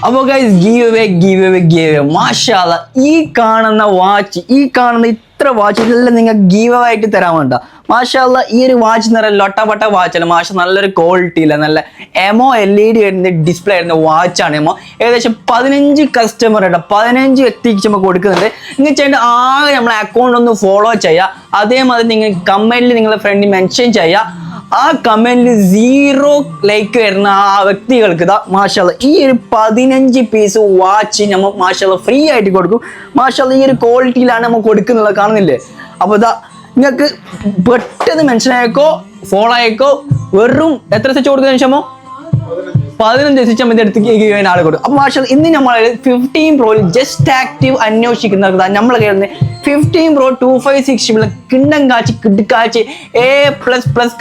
അപ്പോൾ guys give away മാഷാഅല്ലാ ഈ കാണുന്ന വാച്ച് ഇത്ര വാച്ചുകളെല്ലാം നിങ്ങൾ ഗീവ് അവേ ആയിട്ട് തരാൻ വേണ്ട. മാഷാഅല്ലാ ഈ ഒരു വാച്ച് എന്ന് പറയുന്നത് ലൊട്ടപ്പട്ട വാച്ചല്ല, നല്ലൊരു ക്വാളിറ്റി ഇല്ല, നല്ല എമോ LED വരുന്ന ഡിസ്പ്ലേ ആയിരുന്ന വാച്ചാണ്. ഏകദേശം 15 കസ്റ്റമർ 15 വ്യക്തിക്ക് നമ്മൾ കൊടുക്കുന്നുണ്ട്. നിങ്ങൾ ചെയ്യേണ്ട ആകെ നമ്മളെ അക്കൗണ്ട് ഒന്ന് ഫോളോ ചെയ്യുക, അതേമാതിരി നിങ്ങൾ കമന്റിൽ നിങ്ങളുടെ ഫ്രണ്ട് മെൻഷൻ ചെയ്യുക. ആ കമന്റിൽ 0 ലൈക്ക് വരുന്ന ആ വ്യക്തികൾക്ക് മാഷാഅല്ലാ ഈ ഒരു 15 പീസ് വാച്ച് നമ്മൾ മാഷാഅല്ലാ ഫ്രീ ആയിട്ട് കൊടുക്കും. മാഷാഅല്ലാ ഈ ഒരു ക്വാളിറ്റിയിലാണ് നമ്മൾ കൊടുക്കുന്നത്, കാണുന്നില്ലേ? അപ്പോൾ നിങ്ങൾക്ക് പെട്ടെന്ന് മെൻഷൻ ആയിക്കോ, ഫോളോ ആയിക്കോ. വെറും എത്ര സെച്ച് കൊടുക്കുന്ന ശേഷമോ 15 സെച്ച് നമ്മൾ എടുത്ത് ആളെ കൊടുക്കും. അപ്പോൾ മാഷാഅല്ലാ ഇന്ന് നമ്മൾ 15 Pro ജസ്റ്റ് ആക്റ്റീവ് അന്വേഷിക്കുന്ന നമ്മളെ കയ്യിൽ 15 Pro 2560 കിണ്ണം കാച്ചി A++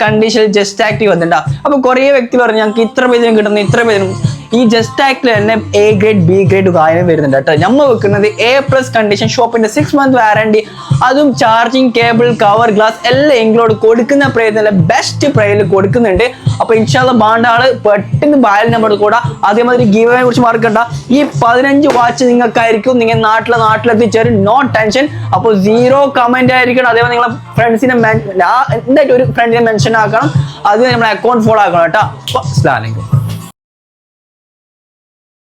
കണ്ടീഷൻ ജസ്റ്റ് ആക്റ്റീവ് വന്നിട്ടുണ്ടാ. അപ്പോൾ കുറേ വ്യക്തി പറഞ്ഞു ഞങ്ങൾക്ക് ഇത്ര പേരും കിട്ടുന്നു, ഇത്ര പേരും. ഈ ജസ്റ്റ് ആക്റ്റിൽ തന്നെ A ഗ്രേഡ് B ഗ്രേഡ് കാര്യം വരുന്നുണ്ട് കേട്ടോ. നമ്മൾ വെക്കുന്നത് A+ കണ്ടീഷൻ, ഷോപ്പിന്റെ 6 month വാറണ്ടി, അതും ചാർജിങ് കേബിൾ, കവർ, ഗ്ലാസ് എല്ലാം ഇൻക്ലൂഡ് കൊടുക്കുന്ന പ്രൈസിൽ ബെസ്റ്റ് പ്രൈസിൽ കൊടുക്കുന്നുണ്ട്. അപ്പോൾ ഇൻഷാല്ലാ ബാണ്ട ആള് പെട്ടെന്ന് ബായൽ നമ്പർ കൂടാ. അതേമാതിരി ഗീവ് അവേ കുറിച്ച് മറക്കണ്ട. ഈ 15 വാച്ച് നിങ്ങൾക്കായിരിക്കും, നിങ്ങൾ നാട്ടിലെത്തിച്ചേരും, നോ ടെൻഷൻ. അപ്പോൾ 0 കമന്റ് ആയിരിക്കണം. അതേപോലെ നിങ്ങളെ ഫ്രണ്ട്സിനെ എന്തായിട്ട് ഒരു ഫ്രണ്ടിനെ മെൻഷൻ ആക്കണം, അത് നമ്മുടെ അക്കൗണ്ട് ഫോളോ ആക്കണം കേട്ടോ. അപ്പോൾ അസ്സലാമു അലൈക്കും.